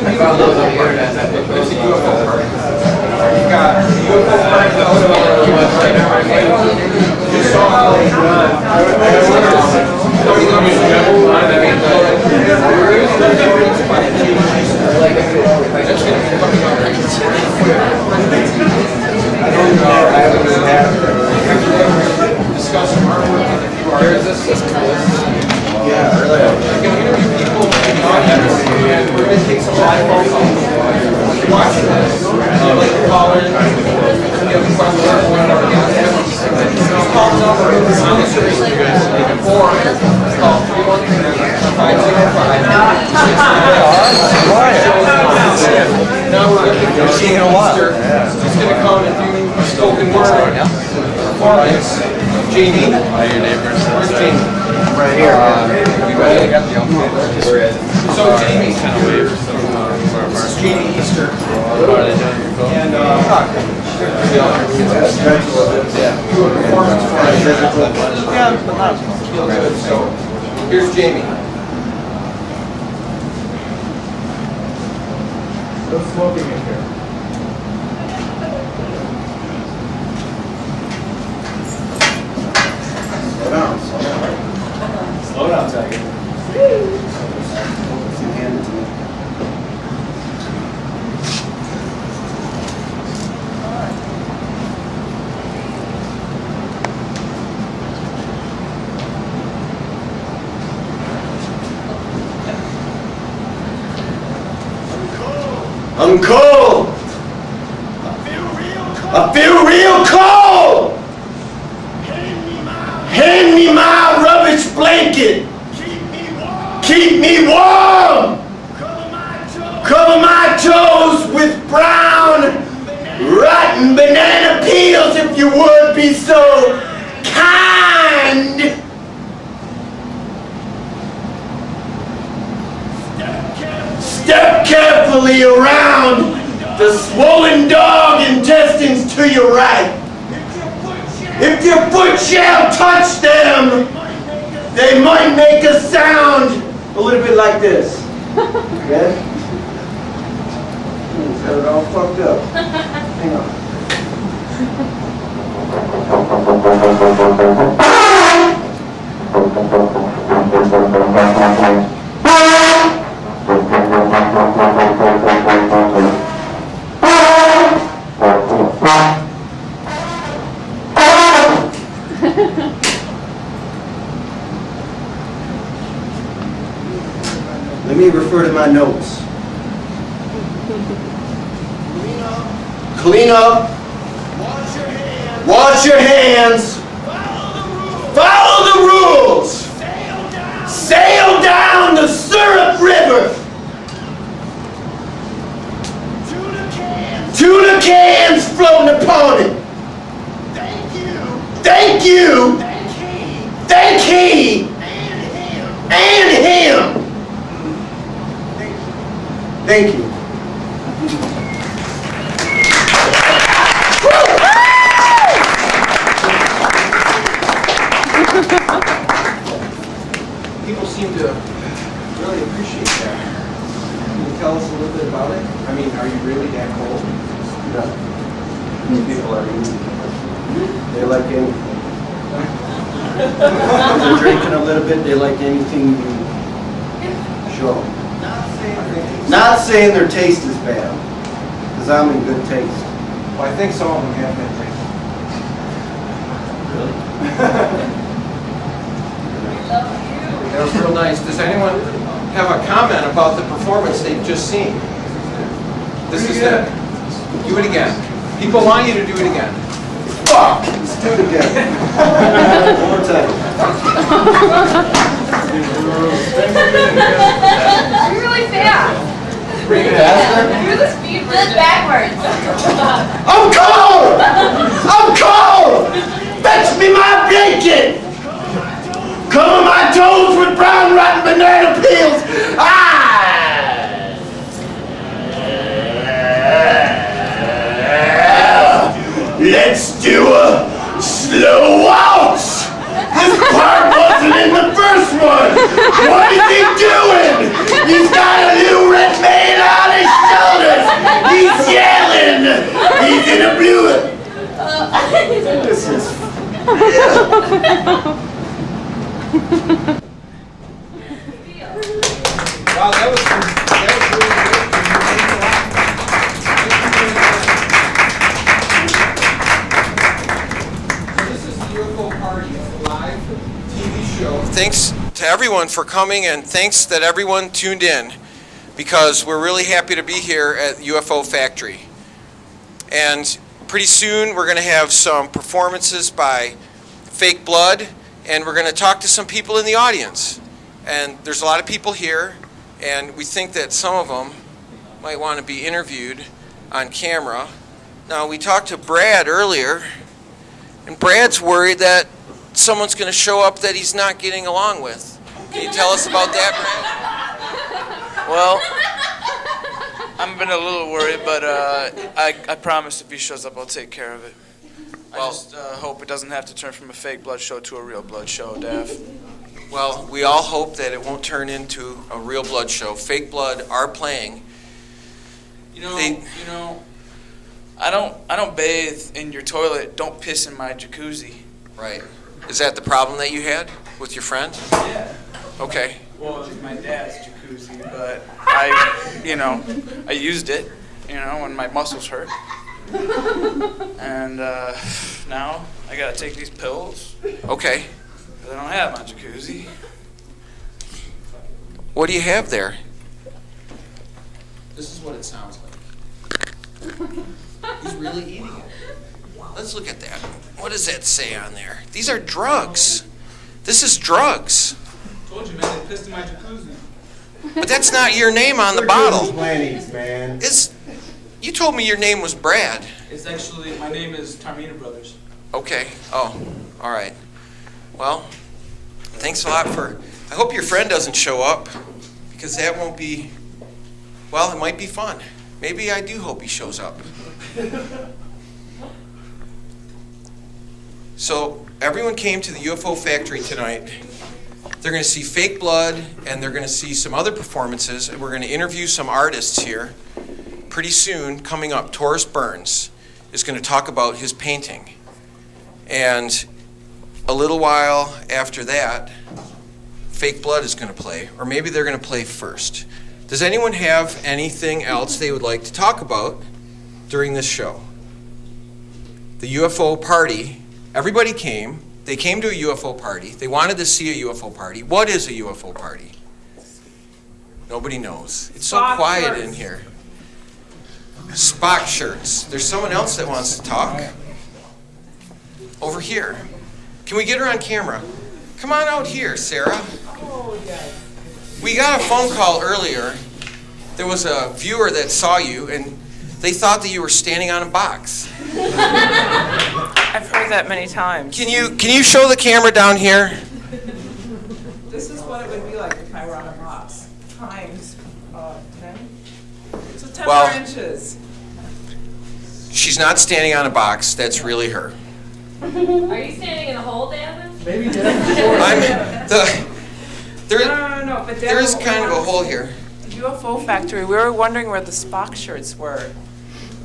I found those on the internet. It's a UFO party. You got UFO party. You saw discuss some artwork with a few artists. Yeah, really. Interview people in the audience, and we're going to take some live phone calls. Watching this, I'd like to call in. If you have a question, one of our guests. Call the number on the screen, or call 313-505. Now we're looking for Easter. He's going to come and do a spoken word performance. Jamie. Your neighbors. Where's Jamie? Right here. So Jamie, kind of wavers. This is Jamie Easter. And do a performance for us. Yeah, but not feel good. So here's Jamie. No smoking in here. Slow down. Slow down, Tiger. Hand it to me. I'm cold. I feel real cold. Hand me my rubbish blanket. Keep me warm. Cover my toes with brown, rotten banana peels, if you would be so kind. Step carefully around the swollen dog intestines to your right. If your foot shall touch them, they might make a sound a little bit like this. Okay? Got it all fucked up. Hang on. Let me refer to my notes. Clean up. Wash your hands. Follow the rules. Sail down the Syrup River. Tuna cans floating upon it. Thank you. Thank he. And him. Thank you. People seem to really appreciate that. Can you tell us a little bit about it? I mean, are you really that cold? No. These people are easy. They like anything. They're drinking a little bit, they like anything you show them. Not saying their taste is bad, because I'm in good taste. Well, I think some of them have been drinking. Really? That was real nice. Does anyone have a comment about the performance they've just seen? This is it. Do it again. People want you to do it again. Fuck! Let's do it again. One more time. You're really fast. Bring it faster. Do the speed version. Backwards. I'm cold! I'm cold! Fetch me my blanket! Cover my toes with brown rotten banana peels! Let's do a slow waltz! This part wasn't in the first one! Wow, that was really good. Thanks a lot. So this is the Ufo Party, a live TV show. Thanks to everyone for coming, and thanks that everyone tuned in, because we're really happy to be here at UFO Factory. And pretty soon we're going to have some performances by Fake Blood, and we're going to talk to some people in the audience. And there's a lot of people here, and we think that some of them might want to be interviewed on camera. Now, we talked to Brad earlier, and Brad's worried that someone's going to show up that he's not getting along with. Can you tell us about that, Brad? Well, I'm been a little worried, but I promise if he shows up, I'll take care of it. Well, I just hope it doesn't have to turn from a fake blood show to a real blood show, Dav. Well, we all hope that it won't turn into a real blood show. Fake Blood are playing. You know, I don't bathe in your toilet. Don't piss in my jacuzzi. Right. Is that the problem that you had with your friend? Yeah. Okay. Well, it's my dad's jacuzzi, but I used it, when my muscles hurt. And now I gotta take these pills. Okay. Because I don't have my jacuzzi. What do you have there? This is what it sounds like. He's really eating it. Let's look at that. What does that say on there? These are drugs. This is drugs. Told you, man, they pissed in my jacuzzi. But that's not your name on the bottle. Plannings, man. You told me your name was Brad. It's actually, my name is Tarmina Brothers. Okay. Oh, all right. Well, thanks a lot for... I hope your friend doesn't show up, because that won't be... Well, it might be fun. Maybe I do hope he shows up. So, everyone came to the UFO Factory tonight. They're going to see Fake Blood, and they're going to see some other performances, and we're going to interview some artists here. Pretty soon, coming up, Taurus Burns is going to talk about his painting. And a little while after that, Fake Blood is going to play, or maybe they're going to play first. Does anyone have anything else they would like to talk about during this show? The UFO party, everybody came. They came to a UFO party. They wanted to see a UFO party. What is a UFO party? Nobody knows. It's so quiet in here. Spock shirts. There's someone else that wants to talk. Over here. Can we get her on camera? Come on out here, Sarah. We got a phone call earlier. There was a viewer that saw you, and they thought that you were standing on a box. I've heard that many times. Can you show the camera down here? This is what it would be like if I were on a box. Times 10. So 10 Well- more inches. She's not standing on a box. That's really her. Are you standing in a hole, Davin? Maybe No, But there is kind of a hole here. UFO Factory. We were wondering where the Spock shirts were.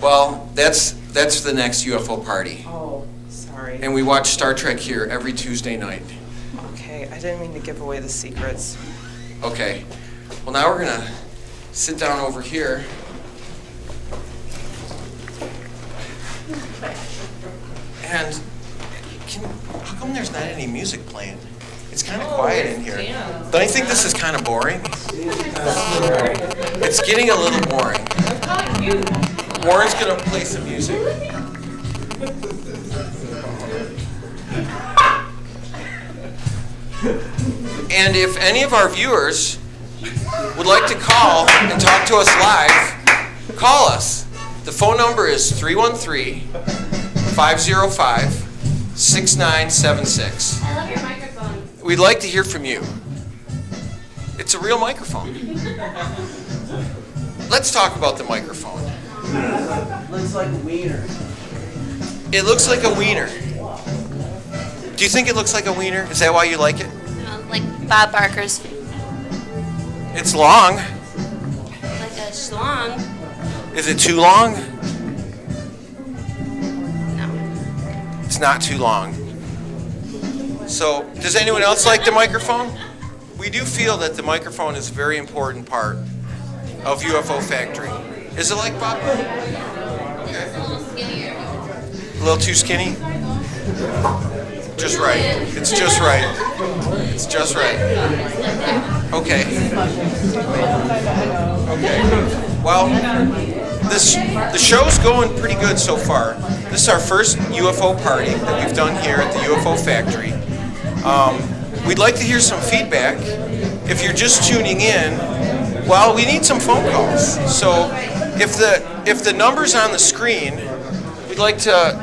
Well, that's the next UFO party. Oh, sorry. And we watch Star Trek here every Tuesday night. Okay, I didn't mean to give away the secrets. Okay. Well, now we're going to sit down over here. And how come there's not any music playing? It's kind of quiet in here. Don't you think this is kind of boring? It's getting a little boring. Warren's going to play some music. And if any of our viewers would like to call and talk to us live, call us. The phone number is 313-505-6976. I love your microphone. We'd like to hear from you. It's a real microphone. Let's talk about the microphone. Looks like a wiener. It looks like a wiener. Do you think it looks like a wiener? Is that why you like it? Like Bob Barker's, It's long. like a schlong. Is it too long? No. It's not too long. So, does anyone else like the microphone? We do feel that the microphone is a very important part of UFO Factory. Is it like Bob? Okay. A little too skinny? Just right. It's just right. It's just right. Okay. Okay. Well, the show's going pretty good so far. This is our first UFO party that we've done here at the UFO Factory. We'd like to hear some feedback. If you're just tuning in, well, we need some phone calls. So if the number's on the screen, we'd like to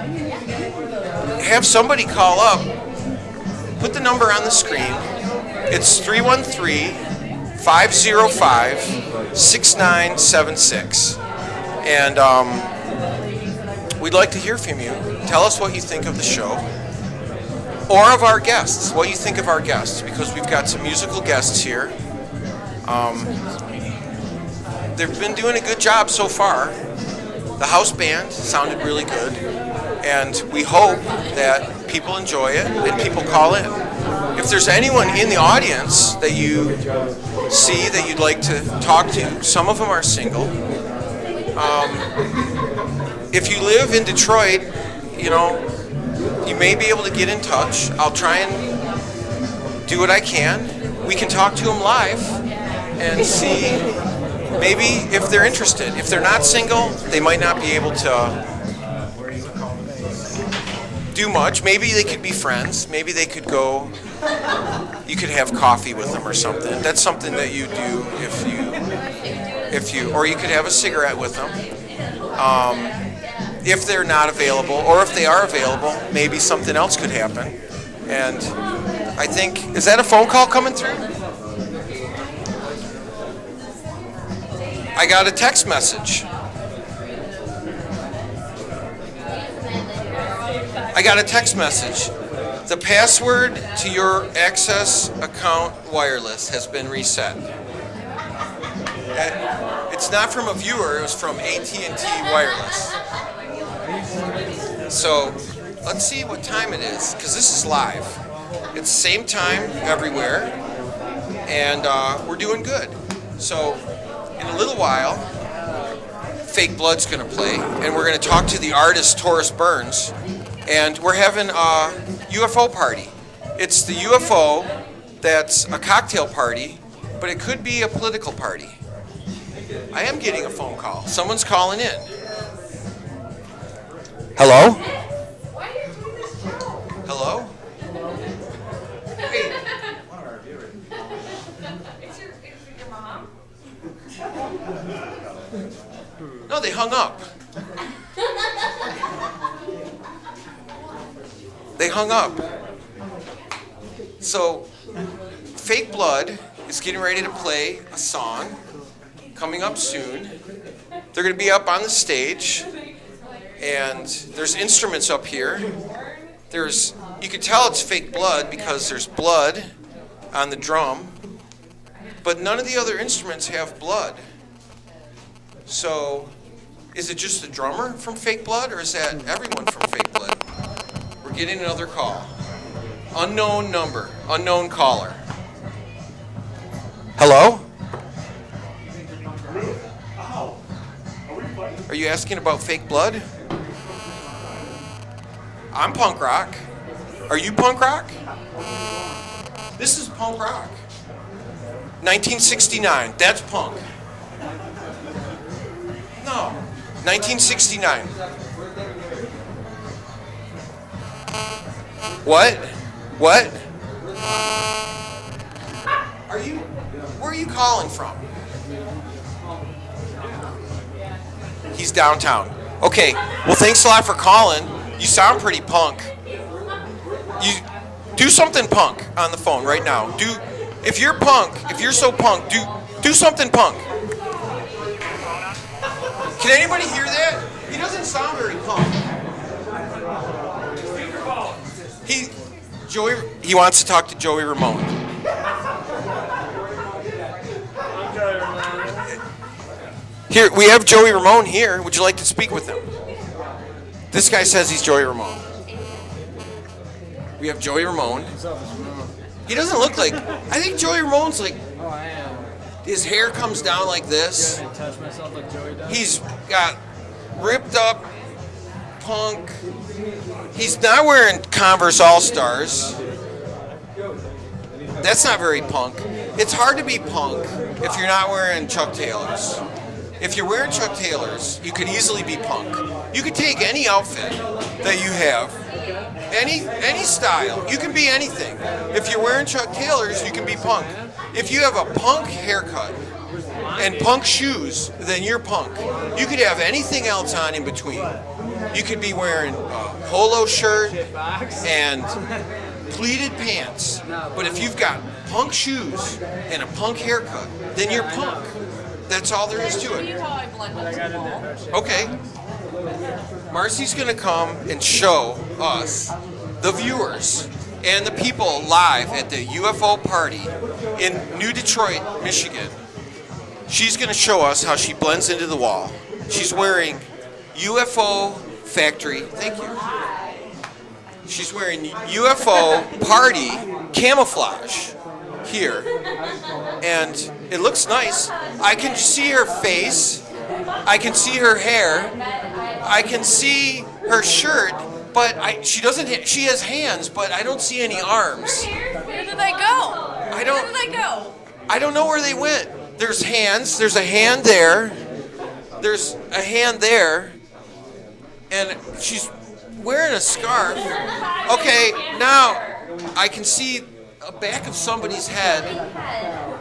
have somebody call up. Put the number on the screen. It's 313-505-6976. And we'd like to hear from you. Tell us what you think of the show. Or of our guests, what you think of our guests, because we've got some musical guests here. They've been doing a good job so far. The house band sounded really good, and we hope that people enjoy it and people call in. If there's anyone in the audience that you see that you'd like to talk to, some of them are single. If you live in Detroit, you may be able to get in touch. I'll try and do what I can. We can talk to them live and see maybe if they're interested. If they're not single, they might not be able to do much. Maybe they could be friends. Maybe they could go, you could have coffee with them or something. That's something that you do or you could have a cigarette with them. If they're not available, or if they are available, maybe something else could happen. And I think, is that a phone call coming through? I got a text message. The password to your Access account wireless has been reset. It's not from a viewer, it was from AT&T Wireless. So let's see what time it is, because this is live. It's same time everywhere, and we're doing good. So in a little while, Fake Blood's going to play, and we're going to talk to the artist Taurus Burns, and we're having a UFO party. It's the UFO that's a cocktail party, but it could be a political party. I am getting a phone call. Someone's calling in. Hello? Hello? Hey. Is your mom? No, they hung up. They hung up. So, Fake Blood is getting ready to play a song coming up soon. They're going to be up on the stage. And there's instruments up here. You can tell it's Fake Blood because there's blood on the drum, but none of the other instruments have blood. So, is it just the drummer from Fake Blood, or is that everyone from Fake Blood? We're getting another call. Unknown number, unknown caller. Hello? Are you asking about Fake Blood? I'm punk rock. Are you punk rock? This is punk rock. 1969. That's punk. No. 1969. What? What? Where are you calling from? He's downtown. Okay. Well, thanks a lot for calling. You sound pretty punk. You do something punk on the phone right now. If you're punk, if you're so punk, do something punk. Can anybody hear that? He doesn't sound very punk. He wants to talk to Joey Ramone. Here, we have Joey Ramone here. Would you like to speak with him? This guy says he's Joey Ramone. We have Joey Ramone. He doesn't look like, I think Joey Ramone's like, his hair comes down like this. He's got ripped up punk. He's not wearing Converse All-Stars. That's not very punk. It's hard to be punk if you're not wearing Chuck Taylors. If you're wearing Chuck Taylors, you could easily be punk. You could take any outfit that you have, any style. You can be anything. If you're wearing Chuck Taylors, you can be punk. If you have a punk haircut and punk shoes, then you're punk. You could have anything else on in between. You could be wearing a polo shirt and pleated pants. But if you've got punk shoes and a punk haircut, then you're punk. That's all there is to it. Okay. Marcy's going to come and show us, the viewers, and the people live at the UFO Party in New Detroit, Michigan. She's going to show us how she blends into the wall. She's wearing UFO Factory, thank you. She's wearing UFO Party camouflage here. And it looks nice. I can see her face. I can see her hair. I can see her shirt, but she doesn't. She has hands, but I don't see any arms. Where did they go? I don't. Where did they go? I don't know where they went. There's hands. There's a hand there. There's a hand there, and she's wearing a scarf. Okay, now I can see a back of somebody's head.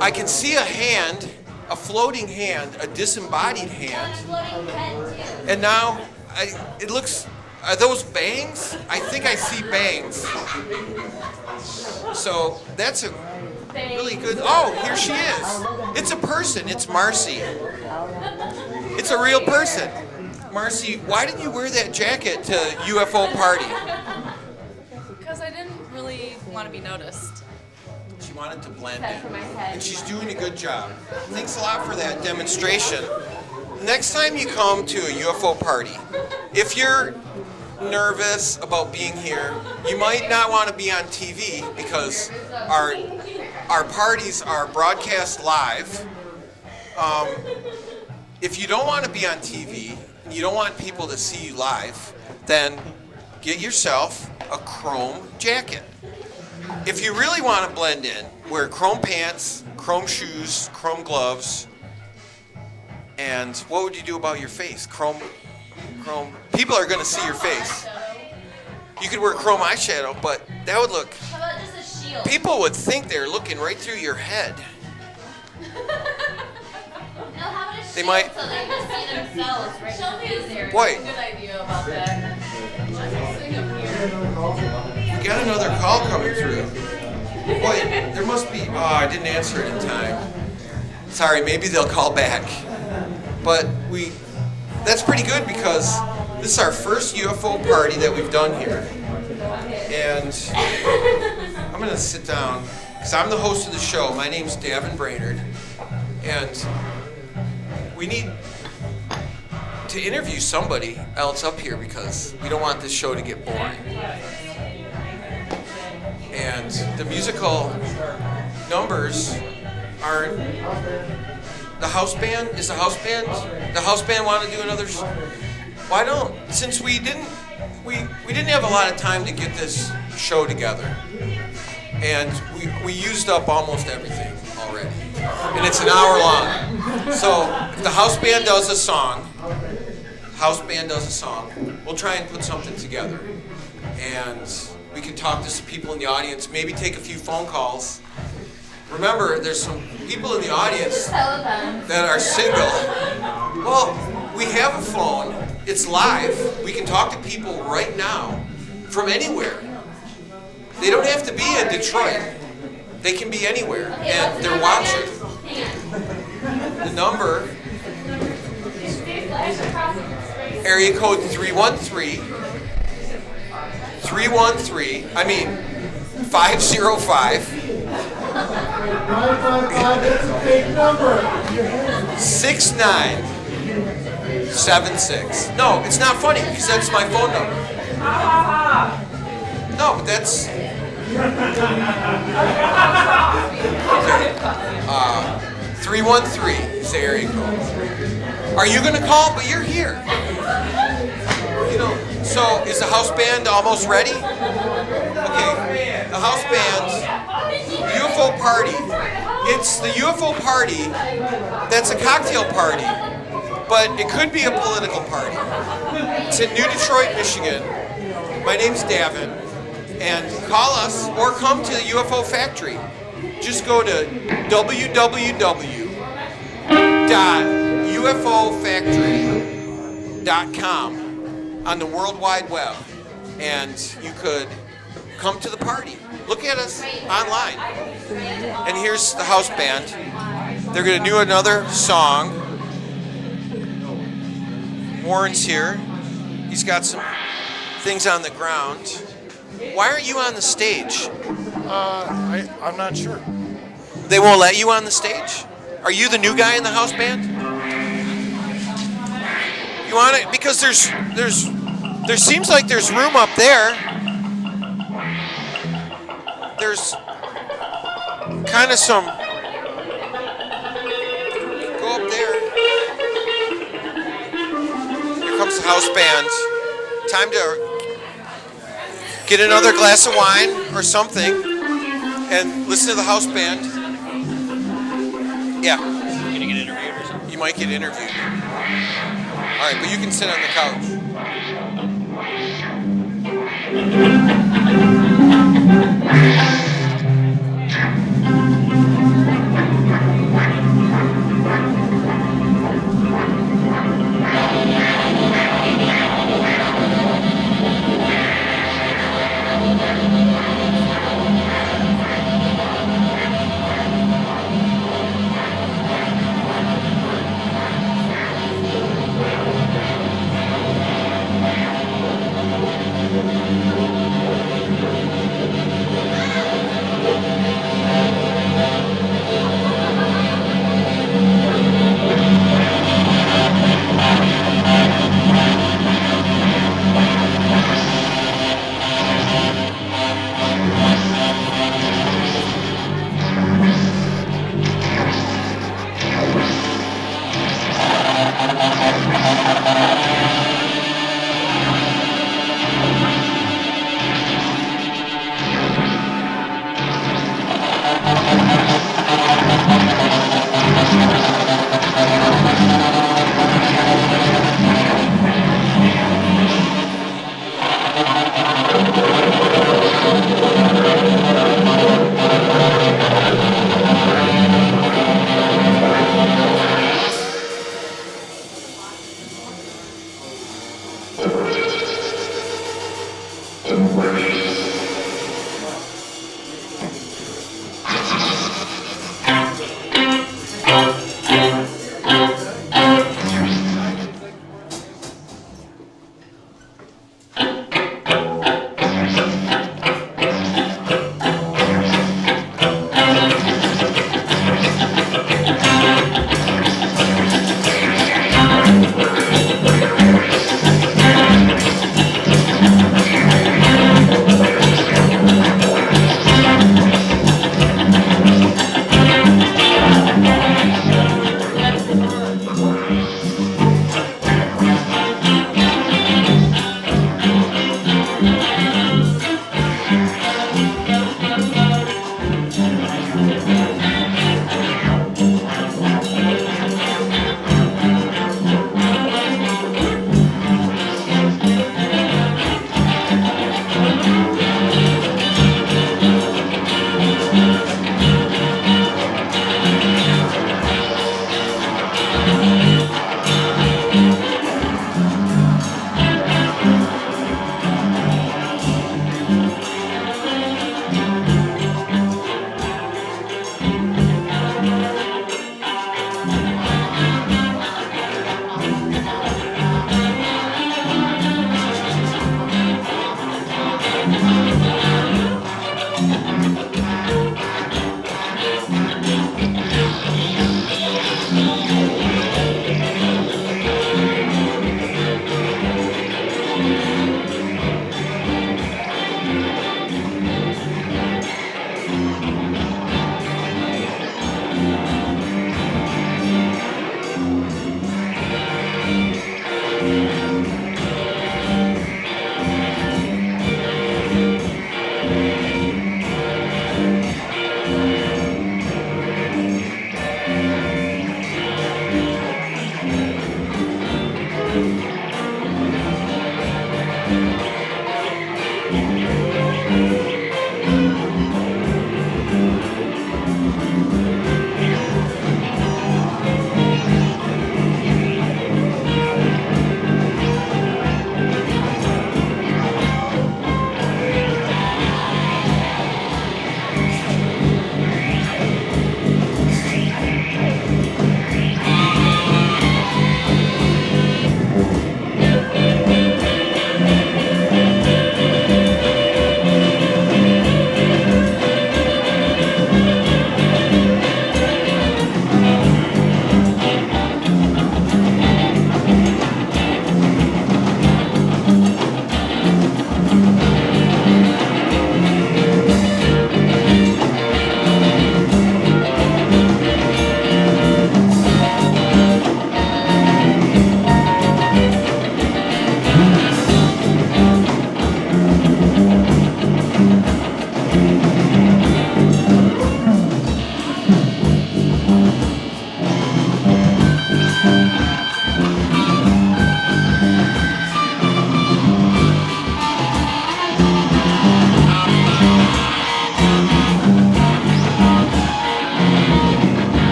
I can see a hand, a floating hand, a disembodied hand. And now it looks, are those bangs? I think I see bangs. So that's a really good, oh, here she is. It's a person, it's Marcy. It's a real person. Marcy, why did you wear that jacket to UFO Party? Because I didn't really want to be noticed. She wanted to blend in, and she's doing a good job. Thanks a lot for that demonstration. Next time you come to a UFO party, if you're nervous about being here, you might not want to be on TV because our parties are broadcast live. If you don't want to be on TV, you don't want people to see you live, then get yourself a chrome jacket. If you really want to blend in, wear chrome pants, chrome shoes, chrome gloves, and what would you do about your face? Chrome. People are going to see your face. You could wear chrome eyeshadow, but that would look. How about just a shield? People would think they're looking right through your head. No, how about a shield They might. so they can see themselves right there. Wait. Good idea about that. Sing up here. We got another call coming through. Boy, there must be. Oh, I didn't answer it in time. Sorry, maybe they'll call back. But that's pretty good because this is our first UFO party that we've done here. And I'm going to sit down because I'm the host of the show. My name's Davin Brainerd. And we need to interview somebody else up here because we don't want this show to get boring. And the musical numbers aren't. The house band? Is the house band? The house band want to do another? Why don't? Since we didn't have a lot of time to get this show together, and we used up almost everything already, and it's an hour long. So if the house band does a song, we'll try and put something together, and we can talk to some people in the audience, maybe take a few phone calls. Remember, there's some people in the audience that are single. Well, we have a phone. It's live. We can talk to people right now from anywhere. They don't have to be in Detroit. They can be anywhere, and they're watching. The number, area code 505. That's a fake number. 6976. No, it's not funny because that's my phone number. No, but that's 313 is the area code. Are you going to call? But you're here. You know, so is the house band almost ready? Okay, the house band, UFO Party. It's the UFO Party that's a cocktail party, but it could be a political party. It's in New Detroit, Michigan. My name's Davin, and call us or come to the UFO Factory. Just go to www.ufofactory.com on the World Wide Web, and you could come to the party. Look at us online. And here's the house band. They're going to do another song. Warren's here. He's got some things on the ground. Why aren't you on the stage? I'm not sure. They won't let you on the stage? Are you the new guy in the house band? You want it? Because there seems like there's room up there. There's kind of some. Go up there. Here comes the house band. Time to get another glass of wine or something and listen to the house band. Yeah. You gonna get interviewed or something? You might get interviewed. All right, but you can sit on the couch.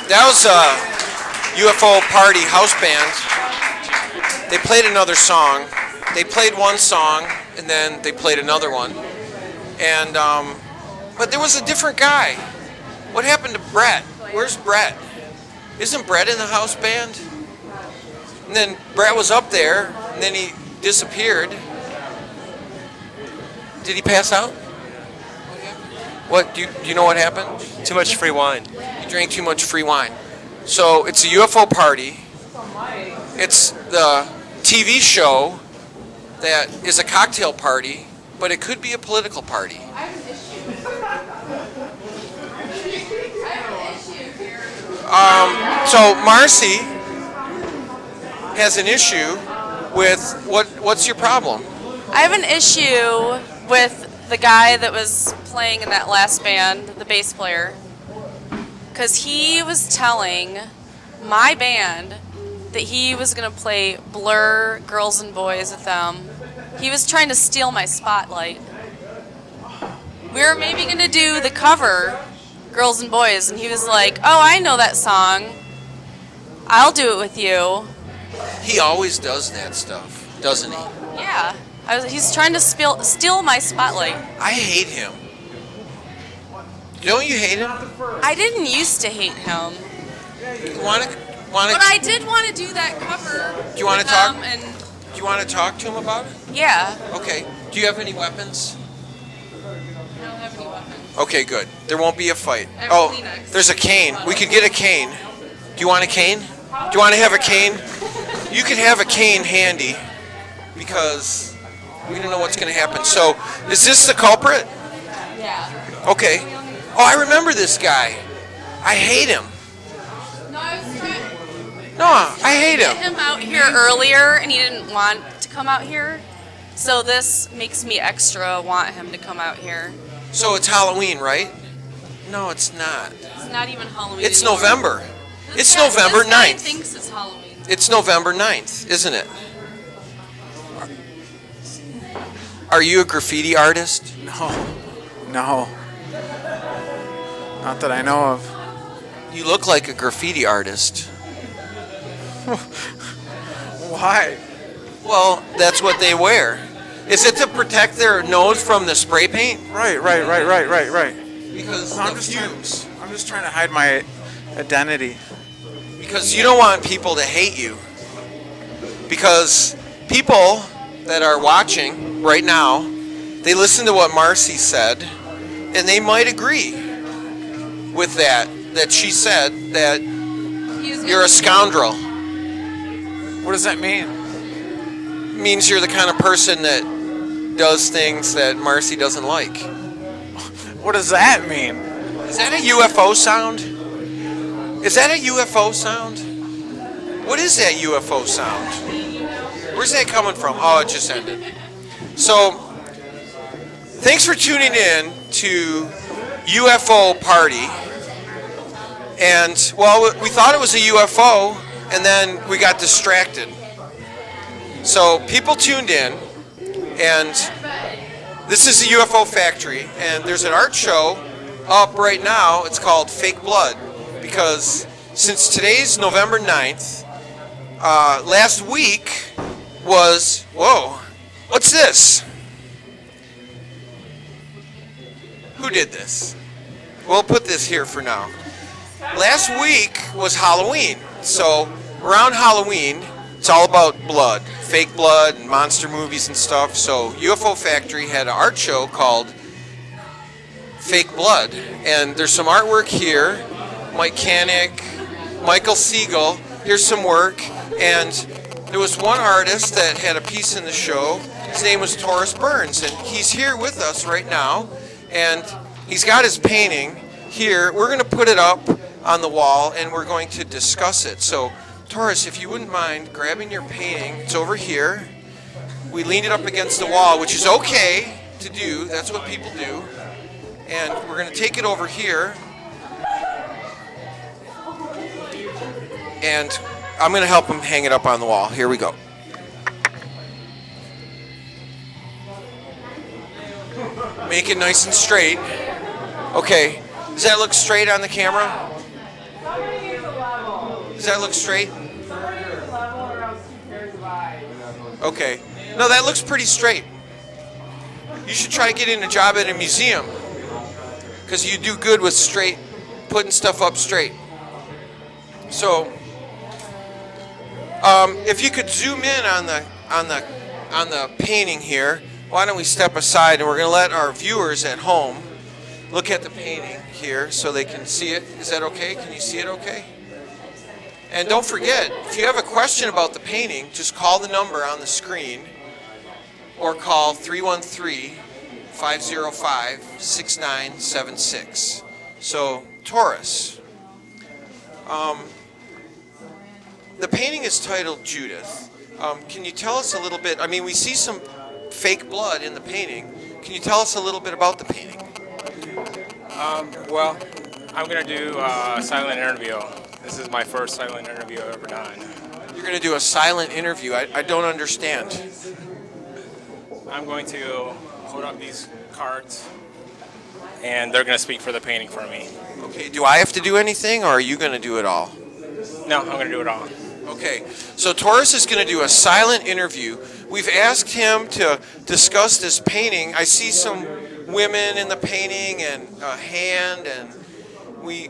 That was a UFO Party house band. They played another song. They played one song, and then they played another one. And but there was a different guy. What happened to Brett? Where's Brett? Isn't Brett in the house band? And then Brett was up there, and then he disappeared. Did he pass out? What do you know what happened? Too much free wine. He drank too much free wine. So it's a UFO party. It's the TV show that is a cocktail party, but it could be a political party. So Marcy has an issue with what's your problem? I have an issue with the guy that was playing in that last band, the bass player, because he was telling my band that he was going to play Blur, Girls and Boys with them. He was trying to steal my spotlight. We were maybe going to do the cover, Girls and Boys, and he was like, oh, I know that song. I'll do it with you. He always does that stuff, doesn't he? Yeah. He's trying to steal my spotlight. I hate him. Don't you hate him? I didn't used to hate him. Want But I did want to do that cover. Do you want to with talk? them and Do you want to talk to him about it? yeah. Okay. Do you have any weapons? I don't have any weapons. Okay, good. There won't be a fight. I have Oh, Kleenex. there's a cane. We could get a cane. Do you want a cane? Do you want to have a cane? You can have a cane handy because we don't know what's going to happen. So, is this the culprit? Yeah. Okay. Oh, I remember this guy. I hate him. No, I was trying No, I hate to get him. him out here earlier, and he didn't want to come out here. So this makes me extra want him to come out here. So it's Halloween, right? No, it's not. It's not even Halloween. It's anymore. November. This It's guy- November this guy 9th. thinks it's Halloween. It's November 9th, isn't it? Are you a graffiti artist? No. Not that I know of. You look like a graffiti artist. Why? Well, that's what they wear. Is it to protect their nose from the spray paint? Right. Because I'm the just fumes. I'm just trying to hide my identity. Because you don't want people to hate you. Because people that are watching right now, they listen to what Marcy said, and they might agree with that she said that you're a scoundrel. What does that mean? It means you're the kind of person that does things that Marcy doesn't like. What does that mean? Is that a UFO sound? Is that a UFO sound? What is that UFO sound? Where's that coming from? Oh, it just ended. So, thanks for tuning in to UFO Party. And, well, we thought it was a UFO, and then we got distracted. So, people tuned in, and this is the UFO Factory, and there's an art show up right now. It's called Fake Blood, because since today's November 9th, last week was, whoa, what's this? Who did this? We'll put this here for now. Last week was Halloween, so around Halloween, it's all about blood, fake blood and monster movies and stuff. So UFO Factory had an art show called Fake Blood, and there's some artwork here. Mike Canick, Michael Siegel, here's some work, and there was one artist that had a piece in the show. His name was Taurus Burns, and he's here with us right now, and he's got his painting here. We're going to put it up on the wall, and we're going to discuss it. So, Taurus, if you wouldn't mind grabbing your painting, it's over here. We leaned it up against the wall, which is okay to do. That's what people do. And we're going to take it over here. And I'm going to help him hang it up on the wall. Here we go. Make it nice and straight. Okay. Does that look straight on the camera? Does that look straight? Somebody is level or else 2 pairs of eyes. Okay. No, that looks pretty straight. You should try getting a job at a museum because you do good with straight, putting stuff up straight. So, if you could zoom in on the painting here, why don't we step aside and we're going to let our viewers at home look at the painting here so they can see it. Is that okay? Can you see it okay? And don't forget, if you have a question about the painting, just call the number on the screen or call 313-505-6976. So, Taurus. The painting is titled Judith. Can you tell us a little bit? I mean, we see some fake blood in the painting. Can you tell us a little bit about the painting? Well, I'm going to do a silent interview. This is my first silent interview I've ever done. You're going to do a silent interview. I don't understand. I'm going to hold up these cards, and they're going to speak for the painting for me. Okay, do I have to do anything, or are you going to do it all? No, I'm going to do it all. Okay, so Taurus is going to do a silent interview. We've asked him to discuss this painting. I see some women in the painting and a hand, and we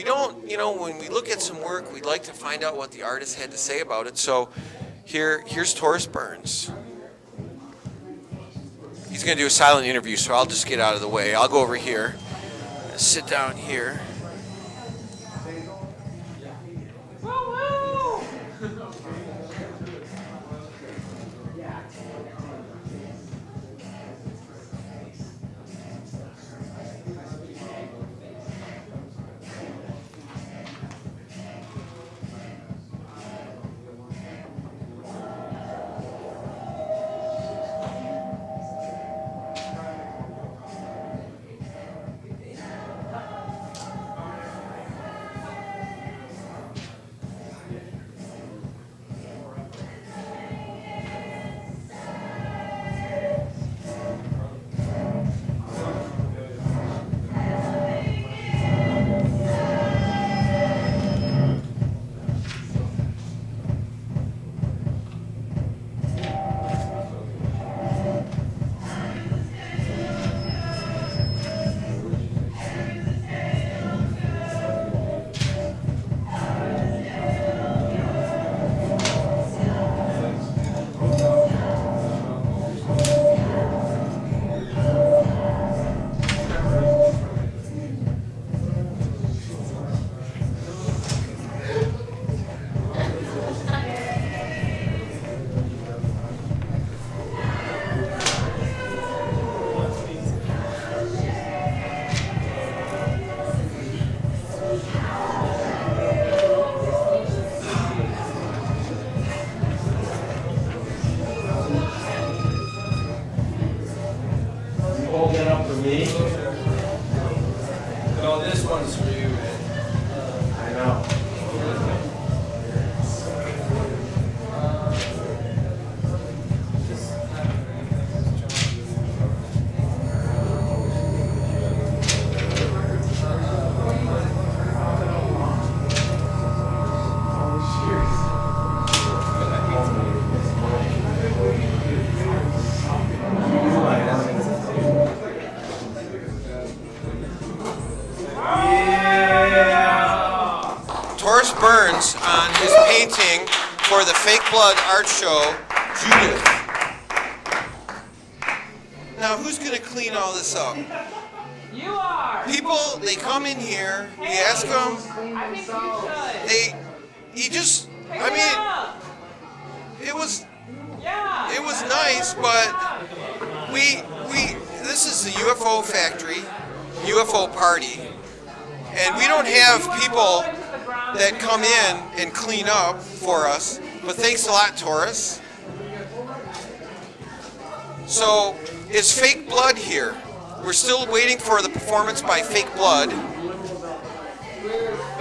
don't, you know, when we look at some work, we'd like to find out what the artist had to say about it. So here's Taurus Burns. He's going to do a silent interview, so I'll just get out of the way. I'll go over here and sit down here. No, this one's for you. I know. Burns on his painting for the Fake Blood art show, Judith. Now, who's going to clean all this up? You are. People, they come in here, we ask them, I think you should. he just, I mean, it was nice, but this is the UFO factory, UFO Party, and we don't have people that come in and clean up for us, but thanks a lot, Taurus. So, is Fake Blood here? We're still waiting for the performance by Fake Blood.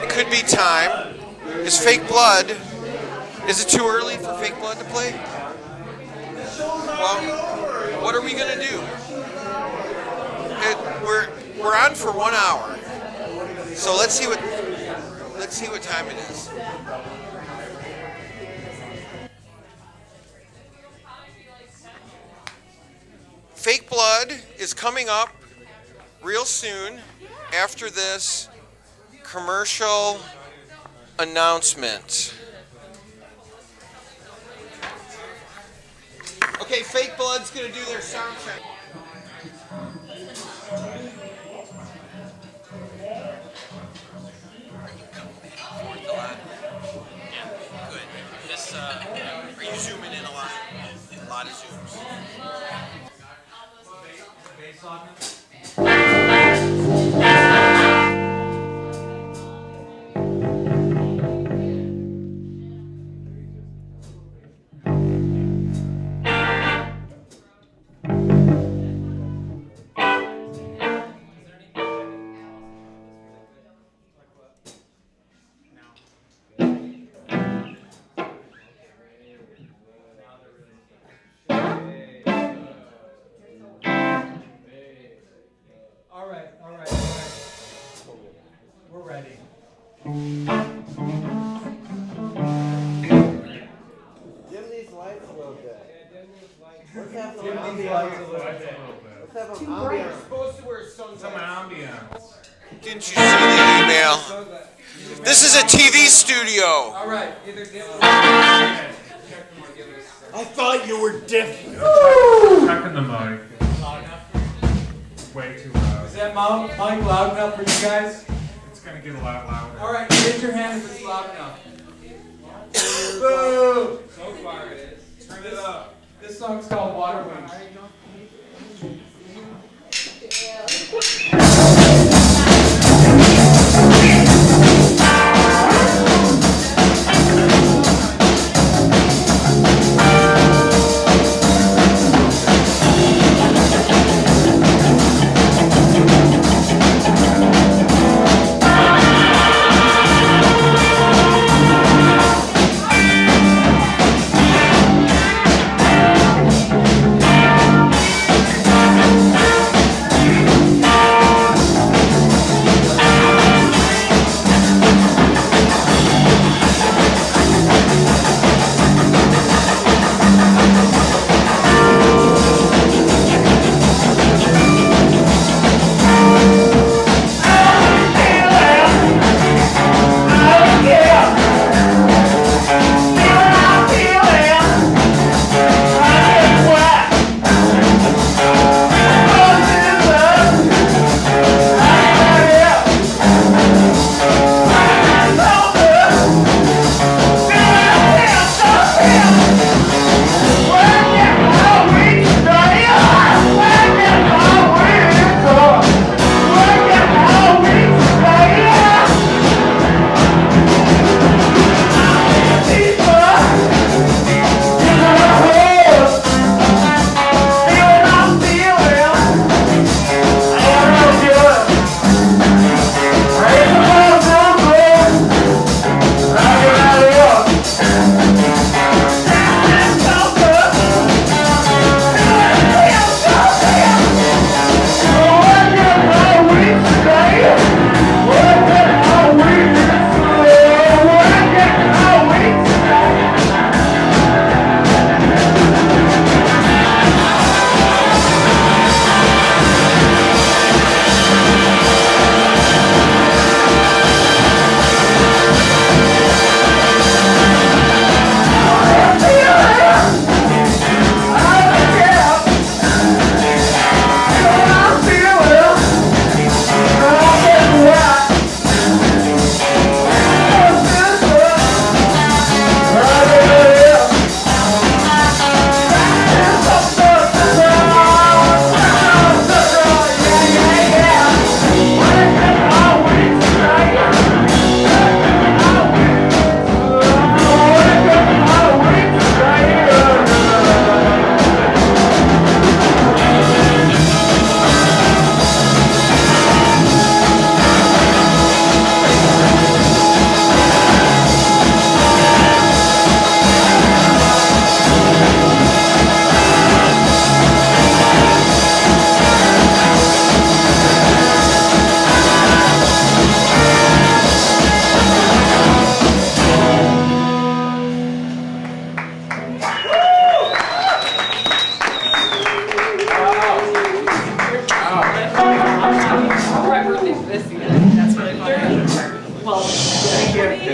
It could be time. Is Fake Blood, is it too early for Fake Blood to play? Well, what are we going to do? We're on for 1 hour. So let's Let's see what time it is. Fake blood is coming up real soon after this commercial announcement. Okay, Fake Blood's gonna do their sound check. Good. This, are you zooming in a lot? A lot of zooms. All right. We're ready. Dim these lights a little bit. Let's have some Dim these ambiance. lights a little bit. Let's have some You're ambiance. supposed to wear sunglasses. Some ambiance. Didn't you see the email? This is a TV studio. All right. Either dim or I thought you were different. checking the mic. Way too loud. Is that mic loud enough for you guys? It's gonna get a lot louder. All right, raise your hand if it's loud enough. Boo! So far it is. Turn it up. This song's called Water Wings. Well, thank you.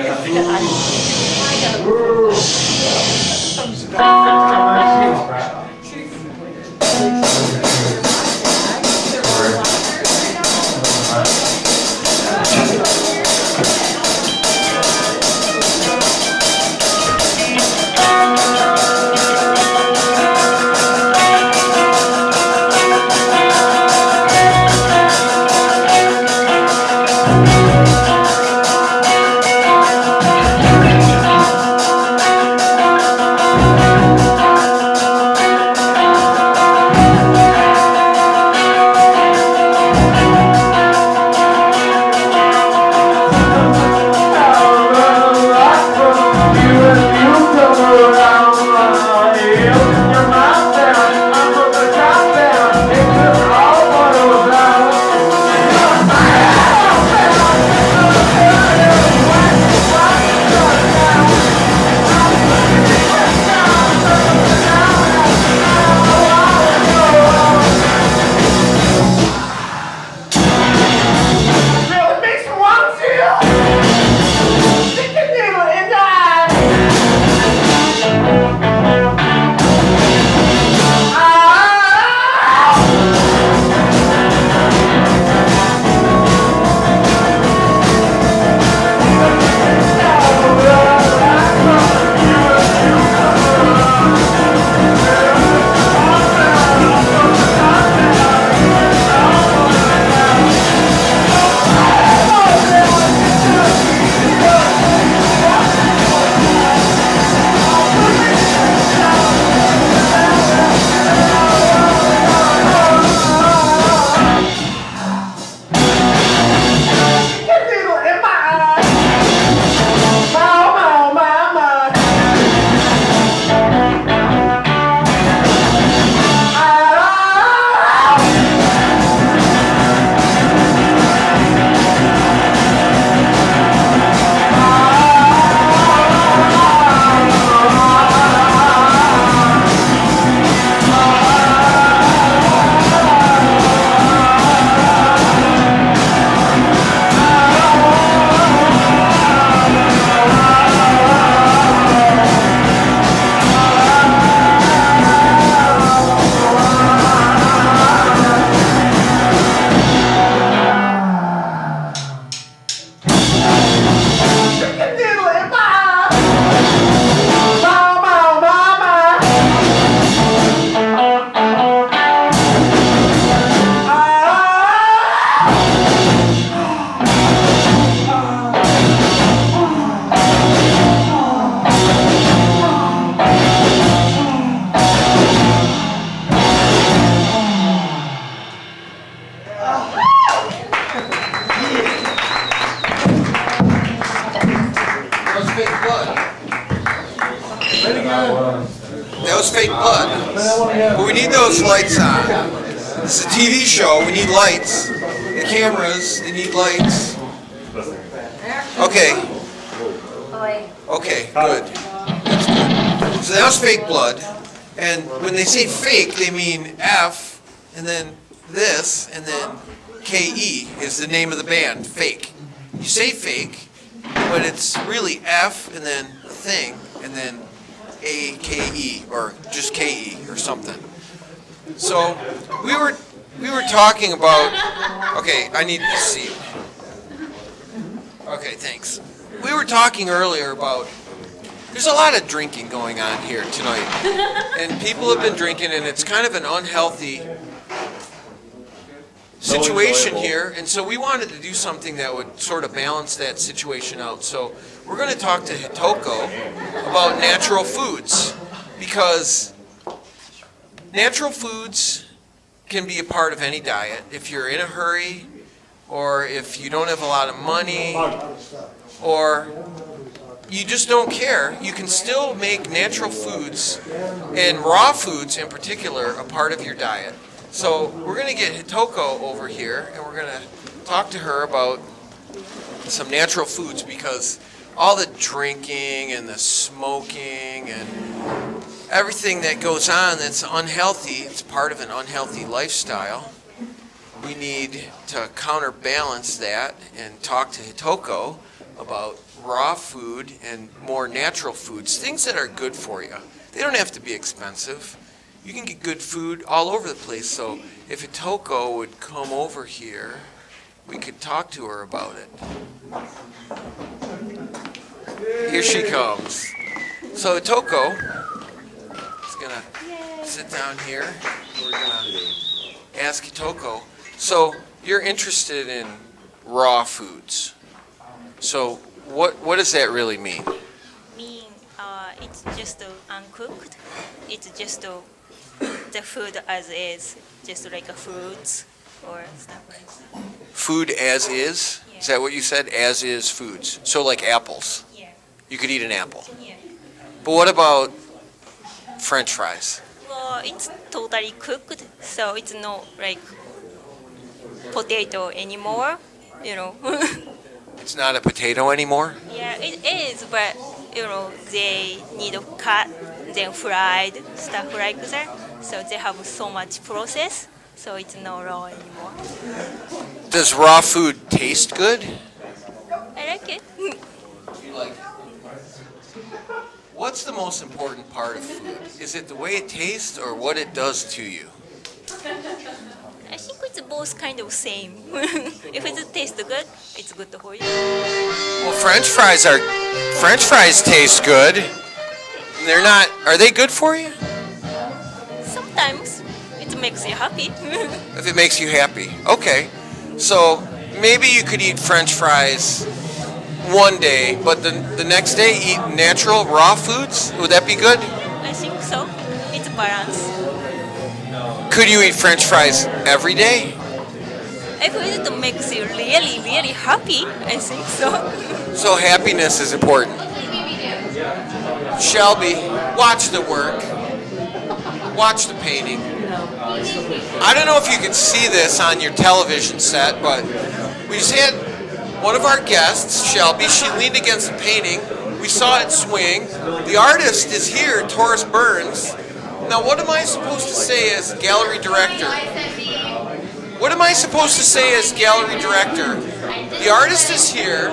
That was fake blood. But we need those lights on. This is a TV show. We need lights. The cameras, they need lights. Okay. Okay, good. That's good. So that was fake blood. And when they say fake, they mean F, and then this, and then K-E is the name of the band, Fake. You say fake, but it's really F, and then a thing, and then A-K-E, or just K-E, or something. So, we were talking about, okay, I need to see. Okay, thanks. We were talking earlier about, there's a lot of drinking going on here tonight. And people have been drinking, and it's kind of an unhealthy situation here. And so we wanted to do something that would sort of balance that situation out. So we're going to talk to Hitoko about natural foods. Because natural foods can be a part of any diet. If you're in a hurry, or if you don't have a lot of money, or you just don't care, you can still make natural foods, and raw foods in particular, a part of your diet. So we're going to get Hitoko over here, and we're going to talk to her about some natural foods, because all the drinking and the smoking and everything that goes on that's unhealthy, it's part of an unhealthy lifestyle. we need to counterbalance that and talk to Hitoko about raw food and more natural foods, things that are good for you. They don't have to be expensive. You can get good food all over the place. So if Hitoko would come over here, we could talk to her about it. Here she comes. So Hitoko is gonna sit down here. We're gonna ask Hitoko. So you're interested in raw foods. So what does that really mean? It's just uncooked. It's just the food as is, just like fruits or stuff like that. Food as is? Yeah. Is that what you said? As is foods. So like apples? Yeah. You could eat an apple? Yeah. But what about French fries? Well, it's totally cooked, so it's not like potato anymore, you know. It's not a potato anymore? Yeah, it is, but you know, they need to cut, then fried, stuff like that. So they have so much process, so it's not raw anymore. Does raw food taste good? I like it. You like it? What's the most important part of food? Is it the way it tastes or what it does to you? I think it's both kind of same. If it tastes good, it's good for you. Well, French fries taste good. They're not. Are they good for you? Sometimes it makes you happy. If it makes you happy, okay. So maybe you could eat French fries one day, but the next day eat natural raw foods. Would that be good? I think so. It's balance. Could you eat French fries every day? If it makes you really, really happy, I think so. So happiness is important. Shelby, watch the work. Watch the painting. I don't know if you can see this on your television set, but we just had one of our guests, Shelby. She leaned against the painting. We saw it swing. The artist is here, Taurus Burns. Now, what am I supposed to say as gallery director? What am I supposed to say as gallery director? The artist is here.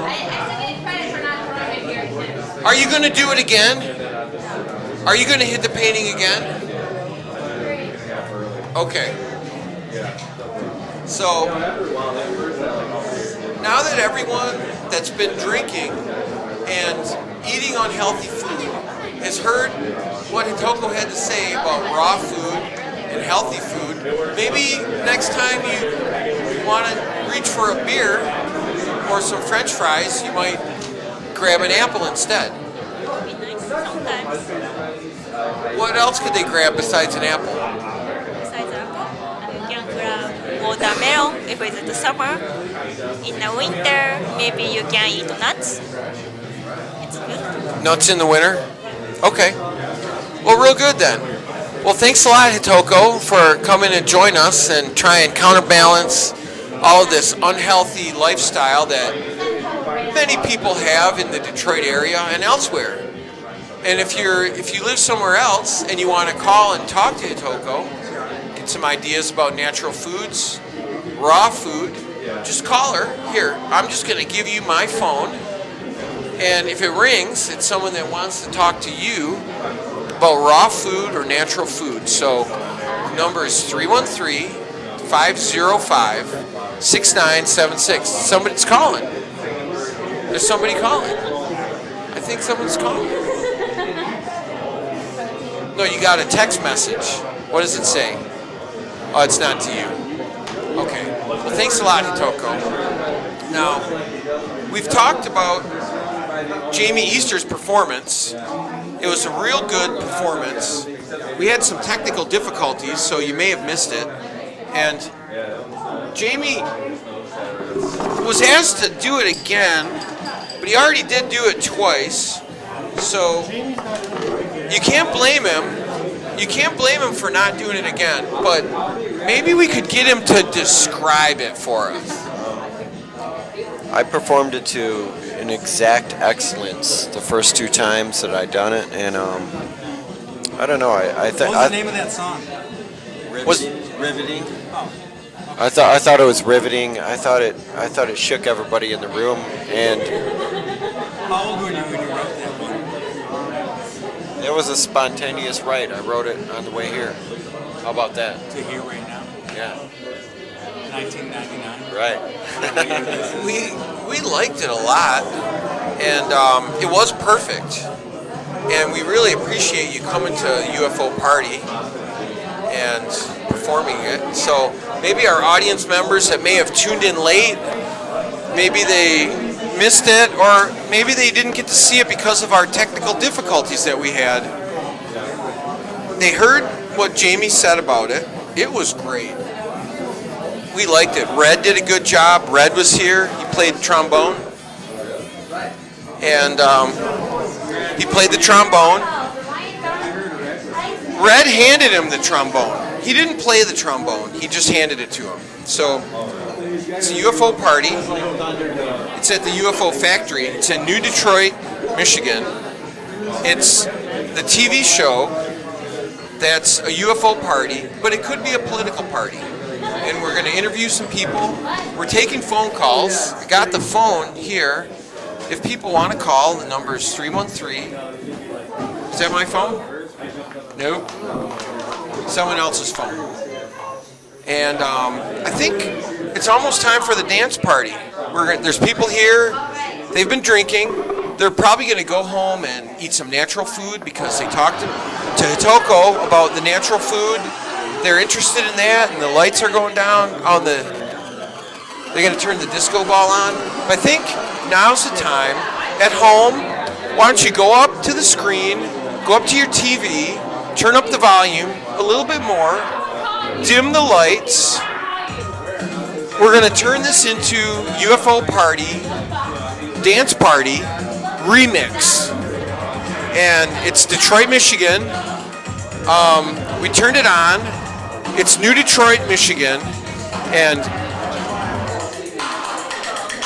Are you going to do it again? Are you going to hit the painting again? Okay. So, now that everyone that's been drinking and eating unhealthy food has heard what Hitoko had to say about raw food and healthy food, maybe next time you want to reach for a beer or some French fries, you might grab an apple instead. What else could they grab besides an apple? Besides apple, you can grab watermelon if it's the summer. In the winter, maybe you can eat nuts. It's good. Nuts in the winter? Okay. Well, real good then. Well, thanks a lot, Hitoko, for coming and join us and try and counterbalance all of this unhealthy lifestyle that many people have in the Detroit area and elsewhere. And if you live somewhere else and you want to call and talk to Hitoko, get some ideas about natural foods, raw food, just call her. Here, I'm just going to give you my phone. And if it rings, it's someone that wants to talk to you about raw food or natural food. So the number is 313-505-6976. Somebody's calling. There's somebody calling. I think someone's calling. No, you got a text message. What does it say? Oh, it's not to you. Okay. Well, thanks a lot, Hitoko. Now, we've talked about Jamie Easter's performance. It was a real good performance. We had some technical difficulties, so you may have missed it. And Jamie was asked to do it again, but he already did do it twice. So you can't blame him. You can't blame him for not doing it again, but maybe we could get him to describe it for us. I performed it to an exact excellence the first two times that I done it, and I don't know. I think. What was the name of that song? Was Riveting. Oh, I thought it was riveting. I thought it shook everybody in the room. And How old were you when you wrote that one? it was a spontaneous write. I wrote it on the way here. How about that? To hear right now, Yeah. 1999. Right. We liked it a lot, and it was perfect. And we really appreciate you coming to UFO Party and performing it. So maybe our audience members that may have tuned in late, maybe they missed it, or maybe they didn't get to see it because of our technical difficulties that we had. They heard what Jamie said about it. It was great. We liked it. Red did a good job. Red was here. He played trombone. And he played the trombone. Red handed him the trombone. He didn't play the trombone. He just handed it to him. So it's a UFO party. It's at the UFO Factory. It's in New Detroit, Michigan. It's the TV show that's a UFO party, but it could be a political party. And we're going to interview some people. We're taking phone calls. I got the phone here. If people want to call, the number is 313. Is that my phone? Nope. Someone else's phone. And I think it's almost time for the dance party. There's people here. They've been drinking. They're probably going to go home and eat some natural food because they talked to Hitoko about the natural food. They're interested in that, and the lights are going down on the. They're going to turn the disco ball on. But I think now's the time. At home, why don't you go up to the screen, go up to your TV, turn up the volume a little bit more, dim the lights. We're going to turn this into UFO Party, Dance Party, Remix. And it's Detroit, Michigan. We turned it on. It's New Detroit, Michigan. And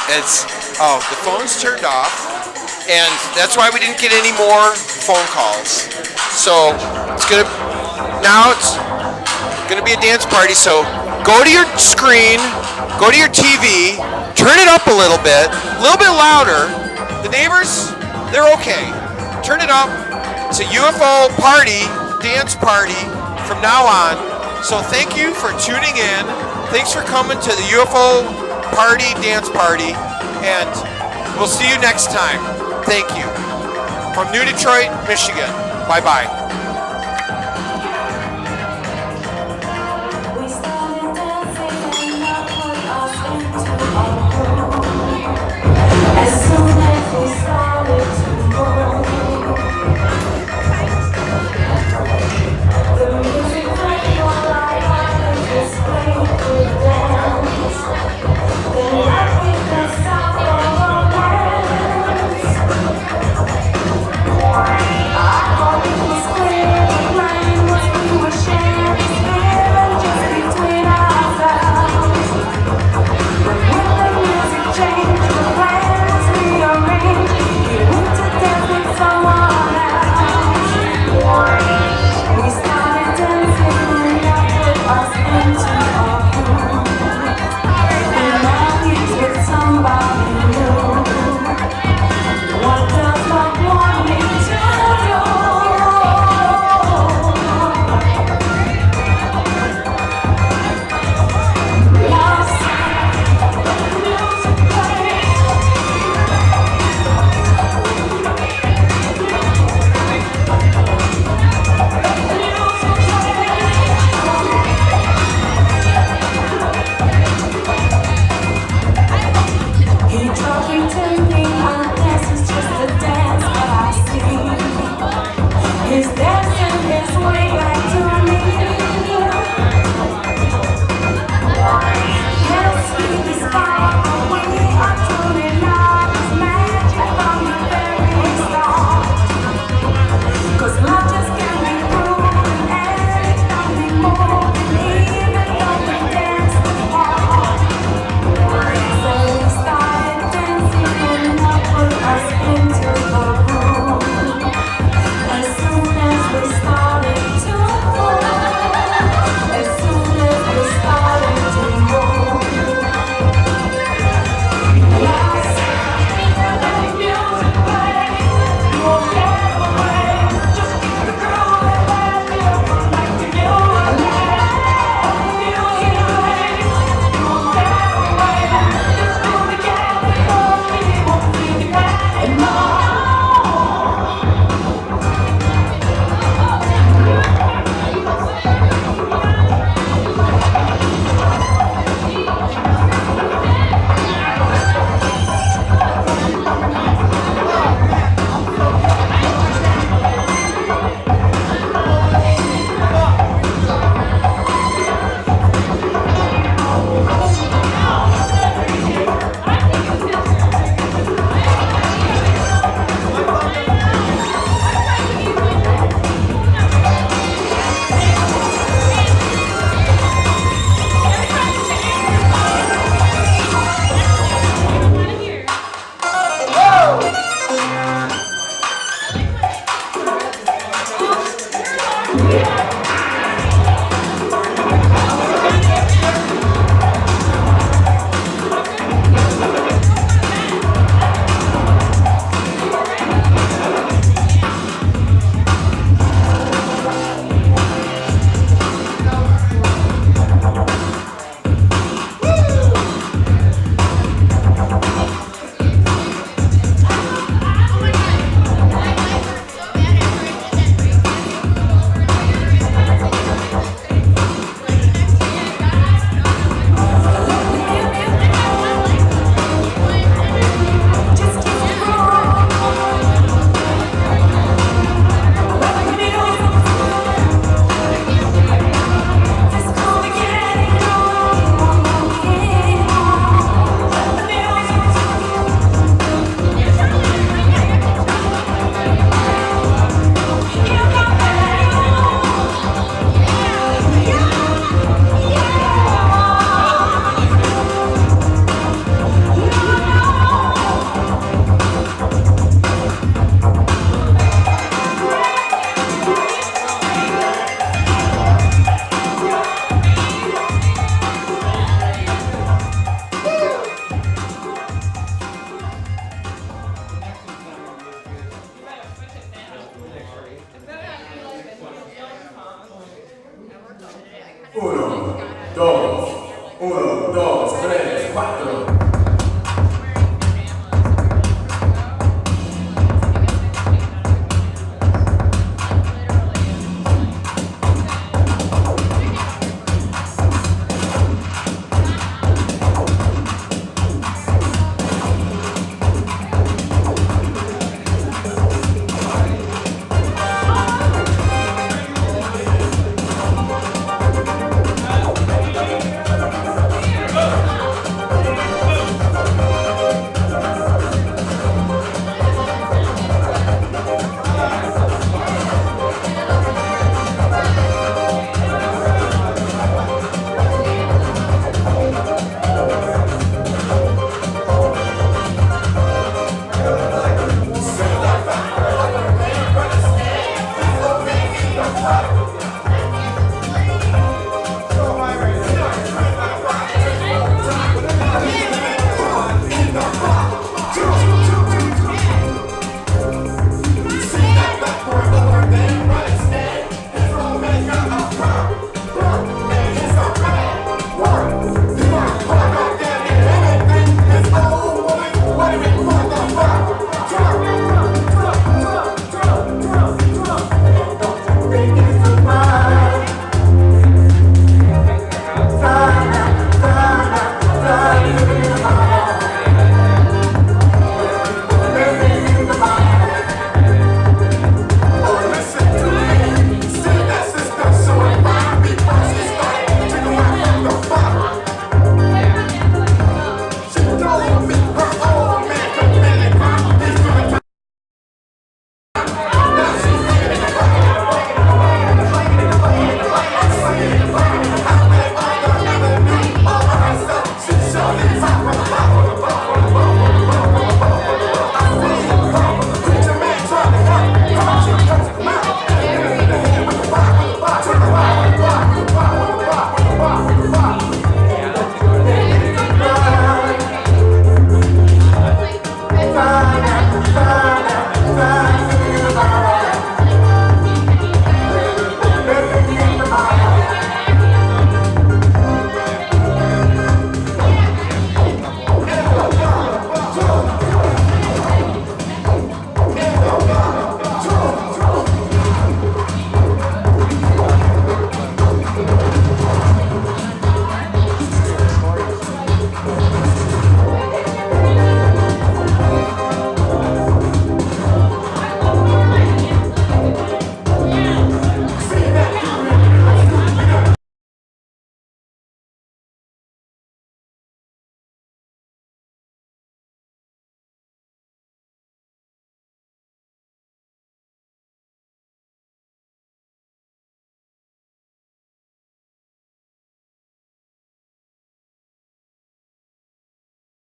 it's, the phone's turned off. And that's why we didn't get any more phone calls. So it's going to be a dance party. So go to your screen, go to your TV, turn it up a little bit louder. The neighbors, they're okay. Turn it up. It's a UFO party, dance party from now on. So thank you for tuning in. Thanks for coming to the UFO Party, dance party. And we'll see you next time. Thank you. From New Detroit, Michigan. Bye-bye. As soon as we started to move, the music played on like I just played to dance. Then I picked the sound of romance. I thought it was 3, 4.